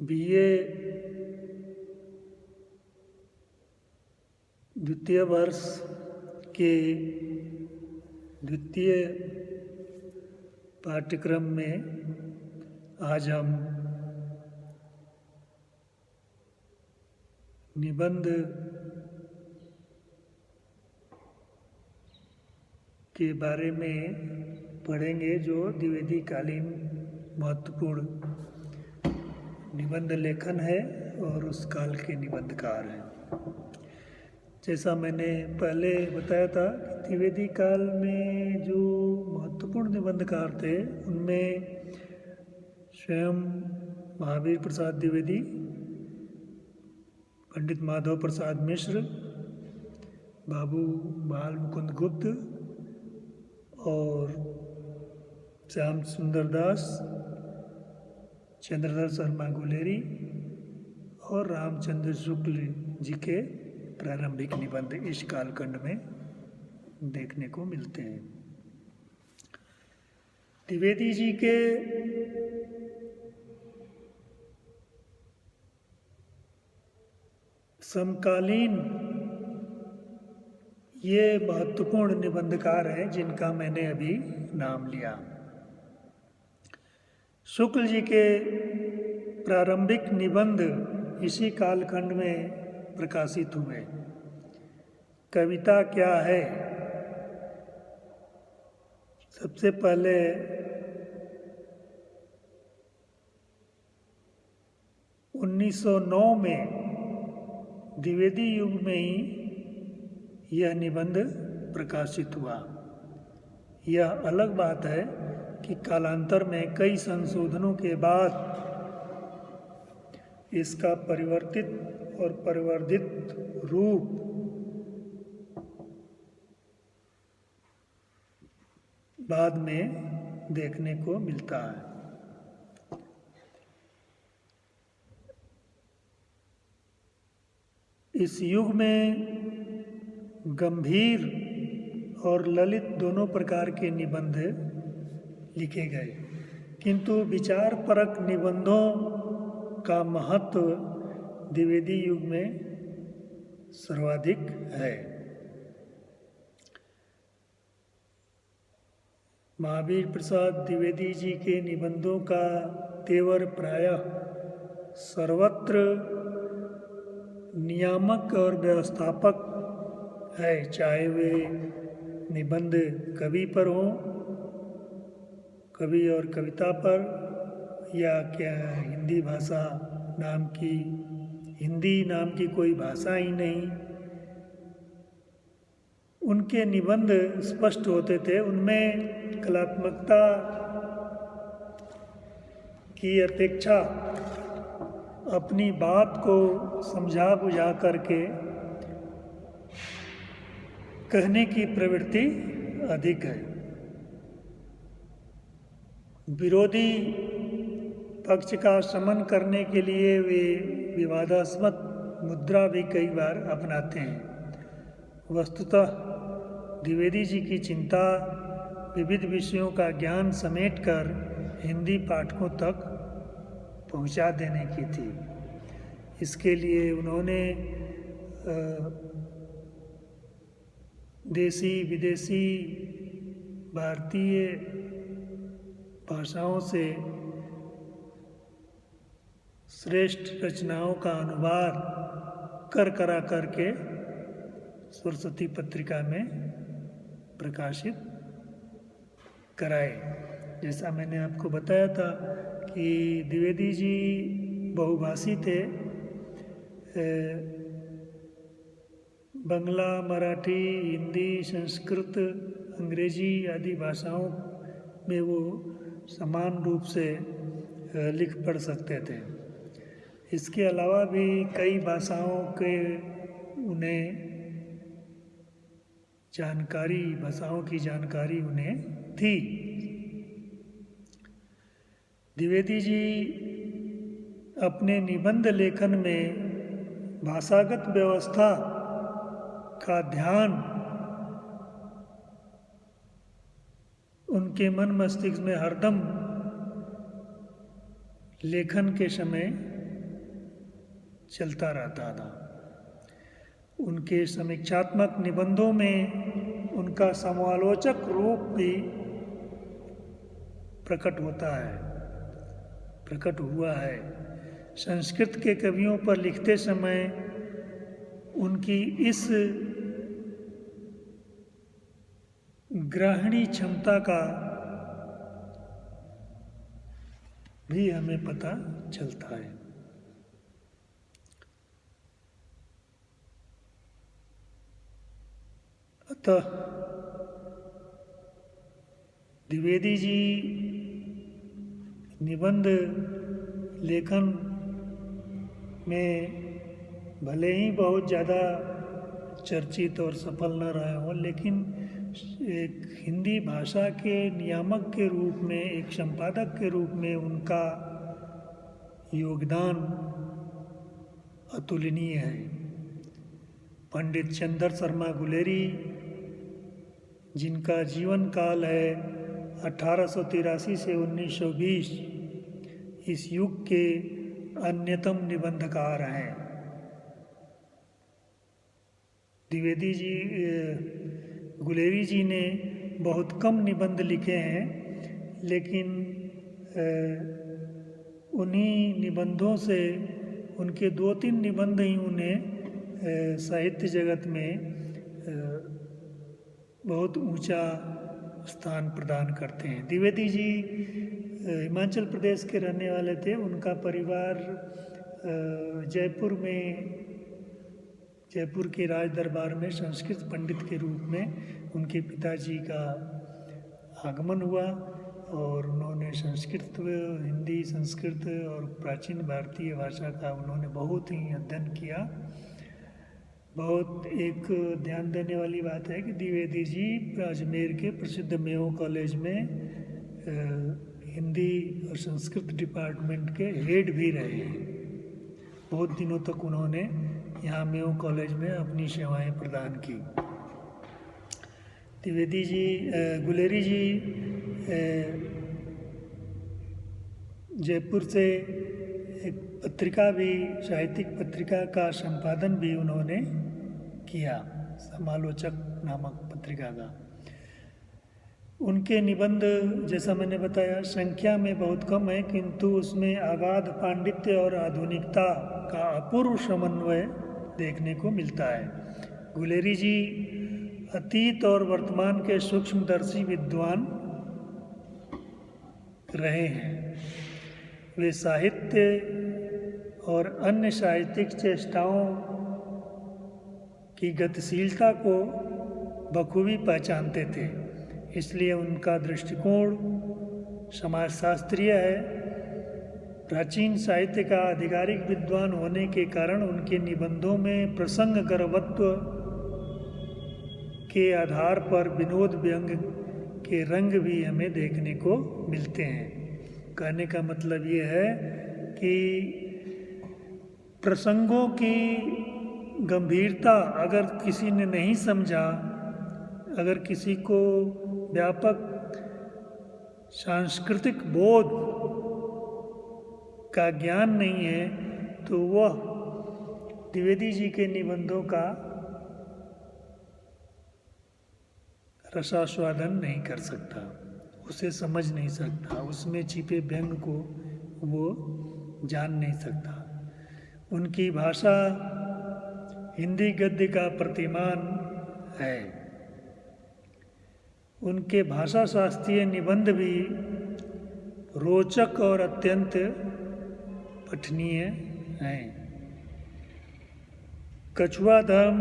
BA द्वितीय वर्ष के द्वितीय पाठ्यक्रम में आज हम निबंध के बारे में पढ़ेंगे जो द्विवेदी कालीन महत्वपूर्ण निबंध लेखन है और उस काल के निबंधकार हैं। जैसा मैंने पहले बताया था कि द्विवेदी काल में जो महत्वपूर्ण निबंधकार थे उनमें स्वयं महावीर प्रसाद द्विवेदी, पंडित माधव प्रसाद मिश्र, बाबू बाल मुकुंद गुप्त और श्याम सुंदर दास, चंद्रधर शर्मा गुलेरी और रामचंद्र शुक्ल जी के प्रारंभिक निबंध इस कालखंड में देखने को मिलते हैं। द्विवेदी जी के समकालीन ये महत्वपूर्ण निबंधकार हैं जिनका मैंने अभी नाम लिया। शुक्ल जी के प्रारंभिक निबंध इसी कालखंड में प्रकाशित हुए। कविता क्या है? सबसे पहले उन्नीस सौ 1909 में द्विवेदी युग में ही यह निबंध प्रकाशित हुआ। यह अलग बात है कि कालांतर में कई संशोधनों के बाद इसका परिवर्तित और परिवर्धित रूप बाद में देखने को मिलता है। इस युग में गंभीर और ललित दोनों प्रकार के निबंध लिखे गए, किंतु विचारपरक निबंधों का महत्व द्विवेदी युग में सर्वाधिक है। महावीर प्रसाद द्विवेदी जी के निबंधों का तेवर प्रायः सर्वत्र नियामक और व्यवस्थापक है, चाहे वे निबंध कवि पर हों, कवि और कविता पर, या क्या हिंदी नाम की कोई भाषा ही नहीं। उनके निबंध स्पष्ट होते थे, उनमें कलात्मकता की अपेक्षा अपनी बात को समझा बुझा करके कहने की प्रवृत्ति अधिक है। विरोधी पक्ष का शमन करने के लिए वे विवादास्पद मुद्रा भी कई बार अपनाते हैं। वस्तुतः द्विवेदी जी की चिंता विविध विषयों का ज्ञान समेटकर हिंदी पाठकों तक पहुंचा देने की थी। इसके लिए उन्होंने देसी विदेशी भारतीय भाषाओं से श्रेष्ठ रचनाओं का अनुवाद करा करके सरस्वती पत्रिका में प्रकाशित कराए। जैसा मैंने आपको बताया था कि द्विवेदी जी बहुभाषी थे। बंगला, मराठी, हिंदी, संस्कृत, अंग्रेजी आदि भाषाओं में वो समान रूप से लिख पढ़ सकते थे। इसके अलावा भी कई भाषाओं की जानकारी उन्हें थी। द्विवेदी जी अपने निबंध लेखन में भाषागत व्यवस्था का ध्यान उनके मन मस्तिष्क में हरदम लेखन के समय चलता रहता था। उनके समीक्षात्मक निबंधों में उनका समालोचक रूप भी प्रकट हुआ है। संस्कृत के कवियों पर लिखते समय उनकी इस ग्राहणी क्षमता का भी हमें पता चलता है। अतः द्विवेदी जी निबंध लेखन में भले ही बहुत ज़्यादा चर्चित और सफल न रहे हों, लेकिन एक हिंदी भाषा के नियामक के रूप में, एक संपादक के रूप में उनका योगदान अतुलनीय है। पंडित चंद्र शर्मा गुलेरी, जिनका जीवन काल है 1883 से 1920, इस युग के अन्यतम निबंधकार हैं। द्विवेदी जी, गुलेरी जी ने बहुत कम निबंध लिखे हैं, लेकिन उन्हीं निबंधों से, उनके 2-3 निबंध ही उन्हें साहित्य जगत में बहुत ऊंचा स्थान प्रदान करते हैं। द्विवेदी जी हिमाचल प्रदेश के रहने वाले थे। उनका परिवार जयपुर के राज दरबार में संस्कृत पंडित के रूप में उनके पिताजी का आगमन हुआ और उन्होंने संस्कृत, हिंदी, संस्कृत और प्राचीन भारतीय भाषा का उन्होंने बहुत ही अध्ययन किया। बहुत एक ध्यान देने वाली बात है कि द्विवेदी जी अजमेर के प्रसिद्ध मेयो कॉलेज में हिंदी और संस्कृत डिपार्टमेंट के हेड भी रहे हैं। बहुत दिनों तक उन्होंने यहाँ मेयो कॉलेज में अपनी सेवाएं प्रदान की। द्विवेदी जी, गुलेरी जी जयपुर से एक पत्रिका भी, साहित्यिक पत्रिका का संपादन भी उन्होंने किया, समालोचक नामक पत्रिका का। उनके निबंध, जैसा मैंने बताया, संख्या में बहुत कम है, किंतु उसमें अगाध पांडित्य और आधुनिकता का अपूर्व समन्वय देखने को मिलता है। गुलेरी जी अतीत और वर्तमान के सूक्ष्मदर्शी विद्वान रहे हैं। वे साहित्य और अन्य साहित्यिक चेष्टाओं की गतिशीलता को बखूबी पहचानते थे, इसलिए उनका दृष्टिकोण समाजशास्त्रीय है। प्राचीन साहित्य का आधिकारिक विद्वान होने के कारण उनके निबंधों में प्रसंग गर्भत्व के आधार पर विनोद व्यंग के रंग भी हमें देखने को मिलते हैं। कहने का मतलब ये है कि प्रसंगों की गंभीरता अगर किसी ने नहीं समझा, अगर किसी को व्यापक सांस्कृतिक बोध का ज्ञान नहीं है, तो वह द्विवेदी जी के निबंधों का रसास्वादन नहीं कर सकता, उसे समझ नहीं सकता, उसमें छिपे व्यंग को वो जान नहीं सकता। उनकी भाषा हिंदी गद्य का प्रतिमान है। उनके भाषा शास्त्रीय निबंध भी रोचक और अत्यंत पठनीय हैं। कछुआ धर्म